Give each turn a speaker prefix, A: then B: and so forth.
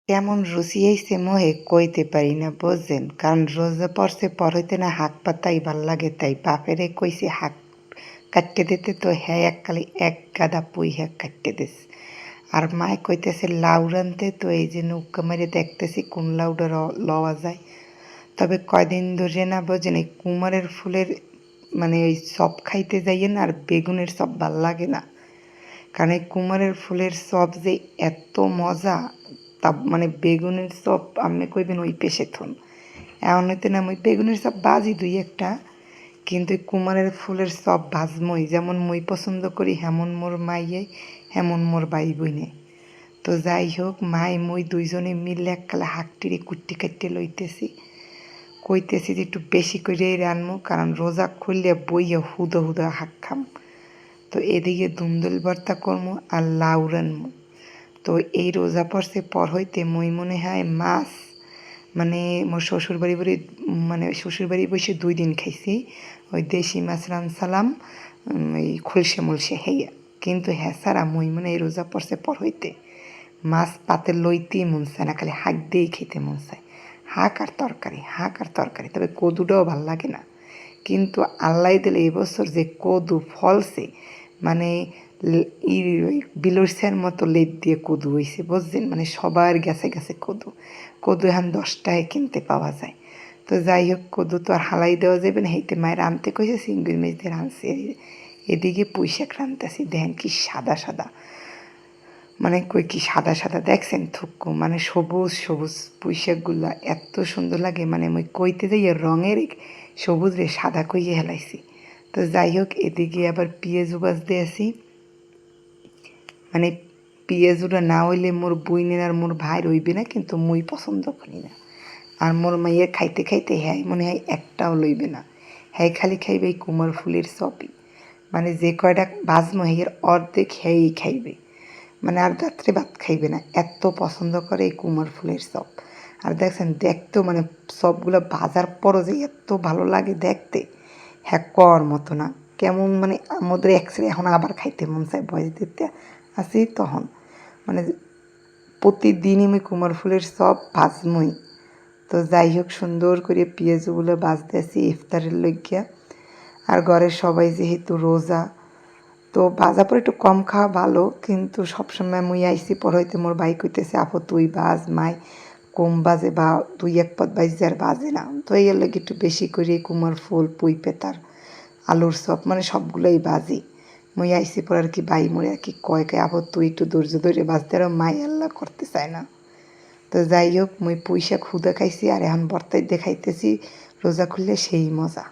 A: কেমন রুচি হইছে মোহে কইতে পারি না বুঝছেন, কারণ রোজা পড়ছে পর হইতে না হাক পাতাই ভাল লাগে, তাই বাপেরে কইছি হাক কাটতে দিতে, তো হ্যাঁ এককালে এক গাদা পুই হ্যাঁ কাটতে দিস। আর মায় কইতেছে লাউ রানতে, তো এই যে নৌকা মেরে দেখতেছি কোন লাউটা লওয়া যায়। তবে কয়দিন ধরে না বোঝেন এই কুমারের ফুলের মানে ওই চপ খাইতে যাইয়ে না আর বেগুনের চপ ভাল লাগে না, কারণ এই কুমারের ফুলের চপ যে এত মজা, তা মানে বেগুনের চপ আপনি কইবেন ওই পেশে থন। এমন হইতে না মুই বেগুনের চপ বাজি দুই একটা, কিন্তু এই কুমারের ফুলের চপ ভাজমই যেমন মুই পছন্দ করি, হেমন মোর মাইয়ে হেমন মোর বাই বইনে। তো যাই হোক, মাই মুই দুইজনে মিলে এককালে হাকটিরে কুট্টি কাটতে লইতেছি, কইতেছি যে একটু বেশি করেই রানমু, কারণ রোজা খুললে বইয়ে হুদো হুদো হাক খাম। তো এদিকে দুন্দুল ভর্তা করমু আর লাউ রানমু। তো এই রোজা পড়ছে পর হইতে মুই মনে হয় মাছ মানে মোর শ্বশুরবাড়ি বসে 2 দিন খাইছি ওই দেশি মাছ রানসালাম, ওই খুলসে মুলসে হেইয়া। কিন্তু হ্যাঁ ছাড়া মুই মনে এই রোজা পড়ছে পর হইতে মাছ পাতে লইতেই মন চায় না, খালি হাঁক দিয়েই খেতে মন চায়। হাঁক আর তরকারি, হাঁক আর তরকারি। তবে কদুটাও ভাল লাগে না, কিন্তু আল্লাহ দিলে এবছর যে কদু ফলছে, মানে ওই বিলর্সের মতো লেদ দিয়ে কদু হয়েছে বুঝছেন, মানে সবার গেছে গেছে কদু। কদু এখন 10 টাকায় কিনতে পাওয়া যায়। তো যাই হোক, কদু তো আর হালাই দেওয়া যাবে না, হেইতে মায়ের আনতে কইছে, চিংড়ি মাছ দিয়ে রাঁধছে। এদিকে পুঁই শাক রাঁধতেছি, দেখেন কি সাদা সাদা, মানে কই কি সাদা সাদা দেখছেন থুকু, মানে সবুজ সবুজ পুঁই শাকগুলা এত সুন্দর লাগে, মানে মই কইতে যাই রঙের সবুজ রে সাদা কইয়ে হেলাইছি। তো যাই হোক, এদিকে আবার পেঁয়াজু বাজতে আসি, মানে পেঁয়াজুটা না হইলে মোর বইনের আর মোর ভাই রইবে না, কিন্তু মুই পছন্দ করি না। আর মোর মাইয়া খাইতে খাইতে হ্যাঁ মনে হয় একটাও লইবে না, হ্যাঁ খালি খাইবে এই কুমার ফুলের চপই। মানে যে কয়টা ভাজমো হের অর্ধেক হ্যাঁই খাইবে, মানে আর রাত্রে ভাত খাইবে না, এত পছন্দ করে এই কুমার ফুলের চপ। আর দেখছেন দেখতেও মানে চপগুলো ভাজার পরও যে এত ভালো লাগে দেখতে, হ্যাঁ কর মতো না। কেমন মানে আমাদের একসাথে এখন আবার খাইতে মন চায়, বয়স দিতে আসি তখন। মানে প্রতিদিনই আমি কুমার ফুলের চপ ভাজমই। তো যাই হোক, সুন্দর করে পেঁয়াজগুলো ভাজতে আসি ইফতারের লইগিয়া। আর ঘরের সবাই যেহেতু রোজা, তো ভাজা পরে একটু কম খাওয়া ভালো, কিন্তু সবসময় মুই আইসি পর হইতে মোর ভাই কইতেছে আপু তুই বাজ, মাই কম বাজে বা 2-1 পদ বাজে আর বাজে না, তো এই লাগে একটু বেশি করে কুমার ফুল পুঁই পেতার আলুর চপ মানে সবগুলোই বাজি। মুই আইসি পর আর কি ভাই মোরে আর কি কয় আপু তুই একটু ধৈর্য ধরে বাজতে, আর মাই আল্লাহ করতে চায় না। তো যাই হোক, মুই পুঁই শাক খুদে খাইছি আর এখন ভর্তায় দেখাইতেছি, রোজা খুললে সেই মজা।